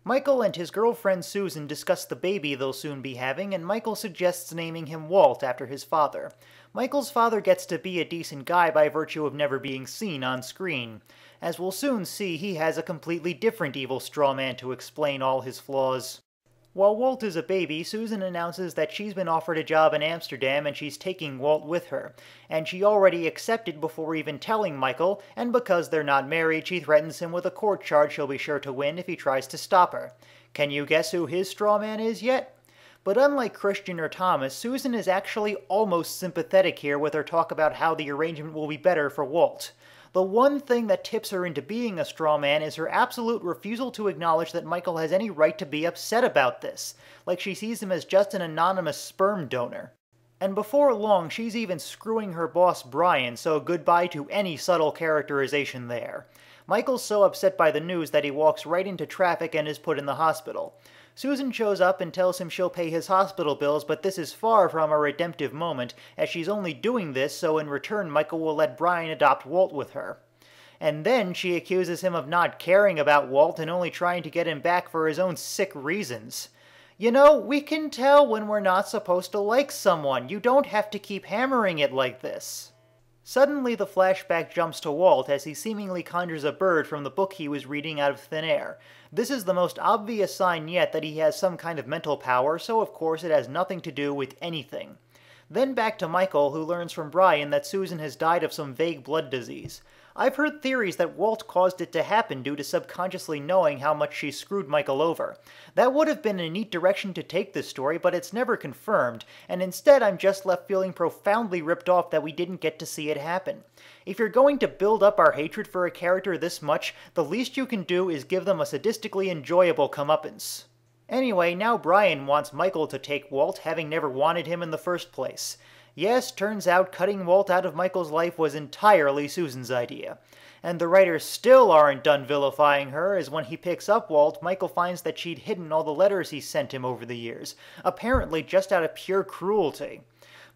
Michael and his girlfriend Susan discuss the baby they'll soon be having, and Michael suggests naming him Walt after his father. Michael's father gets to be a decent guy by virtue of never being seen on screen. As we'll soon see, he has a completely different evil straw man to explain all his flaws. While Walt is a baby, Susan announces that she's been offered a job in Amsterdam and she's taking Walt with her. And she already accepted before even telling Michael, and because they're not married, she threatens him with a court charge he'll be sure to win if he tries to stop her. Can you guess who his straw man is yet? But unlike Christian or Thomas, Susan is actually almost sympathetic here with her talk about how the arrangement will be better for Walt. The one thing that tips her into being a straw man is her absolute refusal to acknowledge that Michael has any right to be upset about this, like she sees him as just an anonymous sperm donor. And before long, she's even screwing her boss Brian, so goodbye to any subtle characterization there. Michael's so upset by the news that he walks right into traffic and is put in the hospital. Susan shows up and tells him she'll pay his hospital bills, but this is far from a redemptive moment, as she's only doing this so in return Michael will let Brian adopt Walt with her. And then she accuses him of not caring about Walt and only trying to get him back for his own sick reasons. You know, we can tell when we're not supposed to like someone. You don't have to keep hammering it like this. Suddenly the flashback jumps to Walt as he seemingly conjures a bird from the book he was reading out of thin air. This is the most obvious sign yet that he has some kind of mental power, so of course it has nothing to do with anything. Then back to Michael, who learns from Brian that Susan has died of some vague blood disease. I've heard theories that Walt caused it to happen due to subconsciously knowing how much she screwed Michael over. That would have been a neat direction to take this story, but it's never confirmed, and instead I'm just left feeling profoundly ripped off that we didn't get to see it happen. If you're going to build up our hatred for a character this much, the least you can do is give them a sadistically enjoyable comeuppance. Anyway, now Brian wants Michael to take Walt, having never wanted him in the first place. Yes, turns out cutting Walt out of Michael's life was entirely Susan's idea. And the writers still aren't done vilifying her, as when he picks up Walt, Michael finds that she'd hidden all the letters he sent him over the years, apparently just out of pure cruelty.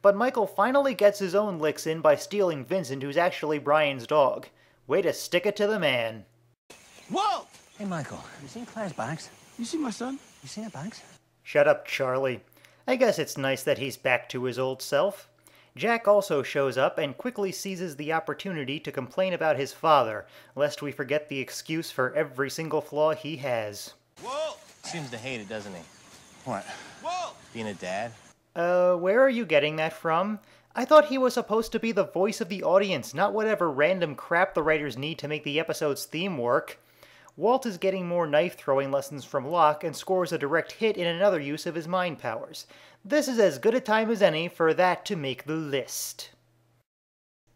But Michael finally gets his own licks in by stealing Vincent, who's actually Brian's dog. Way to stick it to the man. Walt! Hey, Michael, you seen Claire's bags? You see my son? You seen her bags? Shut up, Charlie. I guess it's nice that he's back to his old self. Jack also shows up and quickly seizes the opportunity to complain about his father, lest we forget the excuse for every single flaw he has. Walt! Seems to hate it, doesn't he? What? Walt! Being a dad? Where are you getting that from? I thought he was supposed to be the voice of the audience, not whatever random crap the writers need to make the episode's theme work. Walt is getting more knife-throwing lessons from Locke and scores a direct hit in another use of his mind powers. This is as good a time as any for that to make the list.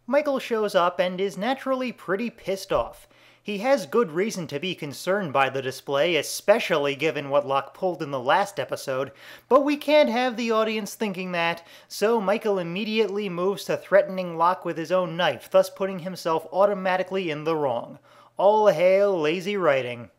Michael shows up and is naturally pretty pissed off. He has good reason to be concerned by the display, especially given what Locke pulled in the last episode, but we can't have the audience thinking that, so Michael immediately moves to threatening Locke with his own knife, thus putting himself automatically in the wrong. All hail lazy writing.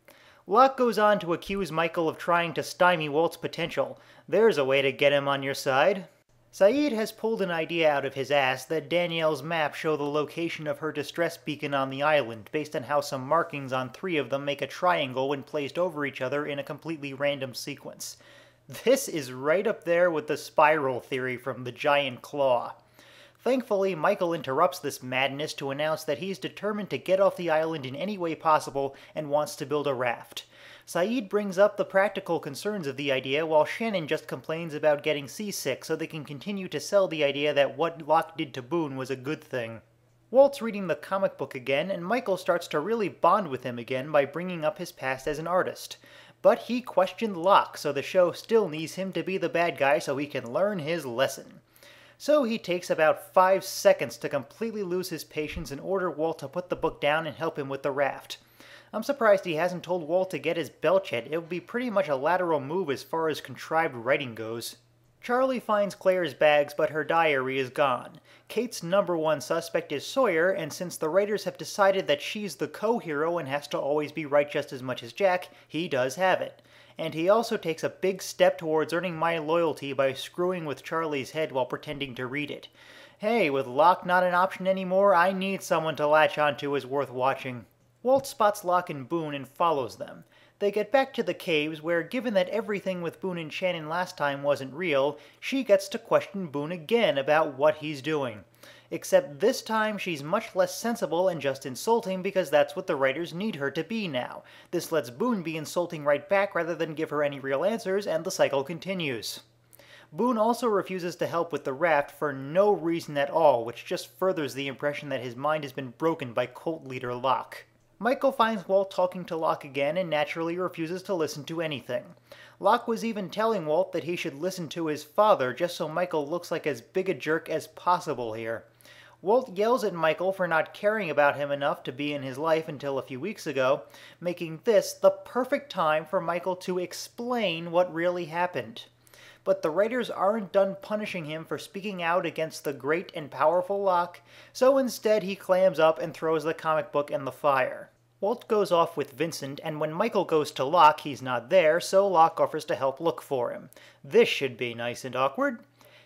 Locke goes on to accuse Michael of trying to stymie Walt's potential. There's a way to get him on your side. Saeed has pulled an idea out of his ass that Danielle's map show the location of her distress beacon on the island, based on how some markings on 3 of them make a triangle when placed over each other in a completely random sequence. This is right up there with the spiral theory from the Giant Claw. Thankfully, Michael interrupts this madness to announce that he's determined to get off the island in any way possible and wants to build a raft. Saeed brings up the practical concerns of the idea, while Shannon just complains about getting seasick so they can continue to sell the idea that what Locke did to Boone was a good thing. Walt's reading the comic book again, and Michael starts to really bond with him again by bringing up his past as an artist. But he questioned Locke, so the show still needs him to be the bad guy so he can learn his lesson. So he takes about 5 seconds to completely lose his patience and order Walt to put the book down and help him with the raft. I'm surprised he hasn't told Walt to get his belch yet. It would be pretty much a lateral move as far as contrived writing goes. Charlie finds Claire's bags, but her diary is gone. Kate's #1 suspect is Sawyer, and since the writers have decided that she's the co-hero and has to always be right just as much as Jack, he does have it. And he also takes a big step towards earning my loyalty by screwing with Charlie's head while pretending to read it. Hey, with Locke not an option anymore, I need someone to latch onto as worth watching. Walt spots Locke and Boone and follows them. They get back to the caves where, given that everything with Boone and Shannon last time wasn't real, she gets to question Boone again about what he's doing. Except this time she's much less sensible and just insulting because that's what the writers need her to be now. This lets Boone be insulting right back rather than give her any real answers, and the cycle continues. Boone also refuses to help with the raft for no reason at all, which just furthers the impression that his mind has been broken by cult leader Locke. Michael finds Walt talking to Locke again and naturally refuses to listen to anything. Locke was even telling Walt that he should listen to his father just so Michael looks like as big a jerk as possible here. Walt yells at Michael for not caring about him enough to be in his life until a few weeks ago, making this the perfect time for Michael to explain what really happened. But the writers aren't done punishing him for speaking out against the great and powerful Locke, so instead he clams up and throws the comic book in the fire. Walt goes off with Vincent, and when Michael goes to Locke, he's not there, so Locke offers to help look for him. This should be nice and awkward.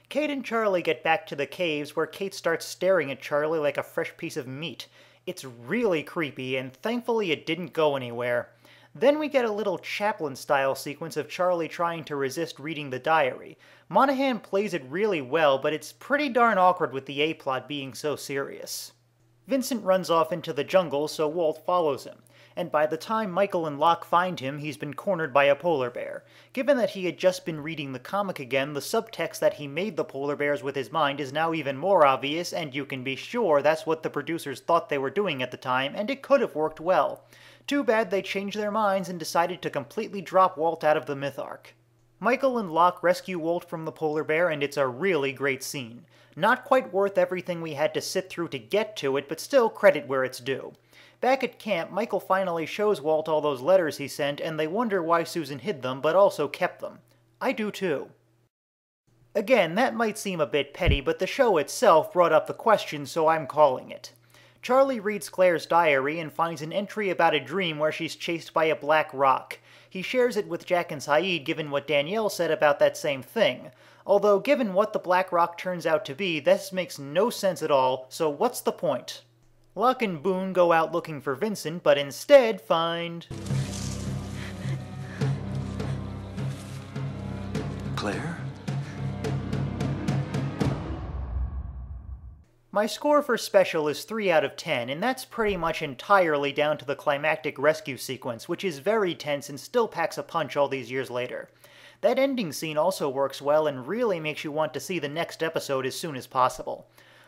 Kate and Charlie get back to the caves, where Kate starts staring at Charlie like a fresh piece of meat. It's really creepy, and thankfully it didn't go anywhere. Then we get a little Chaplin-style sequence of Charlie trying to resist reading the diary. Monahan plays it really well, but it's pretty darn awkward with the A-plot being so serious. Vincent runs off into the jungle, so Walt follows him. And by the time Michael and Locke find him, he's been cornered by a polar bear. Given that he had just been reading the comic again, the subtext that he made the polar bears with his mind is now even more obvious, and you can be sure that's what the producers thought they were doing at the time, and it could have worked well. Too bad they changed their minds and decided to completely drop Walt out of the myth arc. Michael and Locke rescue Walt from the polar bear, and it's a really great scene. Not quite worth everything we had to sit through to get to it, but still credit where it's due. Back at camp, Michael finally shows Walt all those letters he sent, and they wonder why Susan hid them, but also kept them. I do too. Again, that might seem a bit petty, but the show itself brought up the question, so I'm calling it. Charlie reads Claire's diary and finds an entry about a dream where she's chased by a black rock. He shares it with Jack and Saeed given what Danielle said about that same thing. Although given what the black rock turns out to be, this makes no sense at all, so what's the point? Locke and Boone go out looking for Vincent, but instead find... Claire? My score for Special is 3 out of 10, and that's pretty much entirely down to the climactic rescue sequence, which is very tense and still packs a punch all these years later. That ending scene also works well and really makes you want to see the next episode as soon as possible.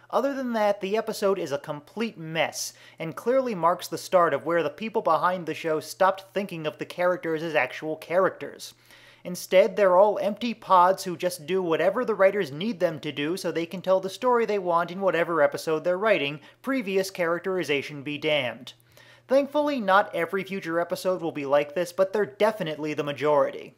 Other than that, the episode is a complete mess, and clearly marks the start of where the people behind the show stopped thinking of the characters as actual characters. Instead, they're all empty pods who just do whatever the writers need them to do so they can tell the story they want in whatever episode they're writing, previous characterization be damned. Thankfully, not every future episode will be like this, but they're definitely the majority.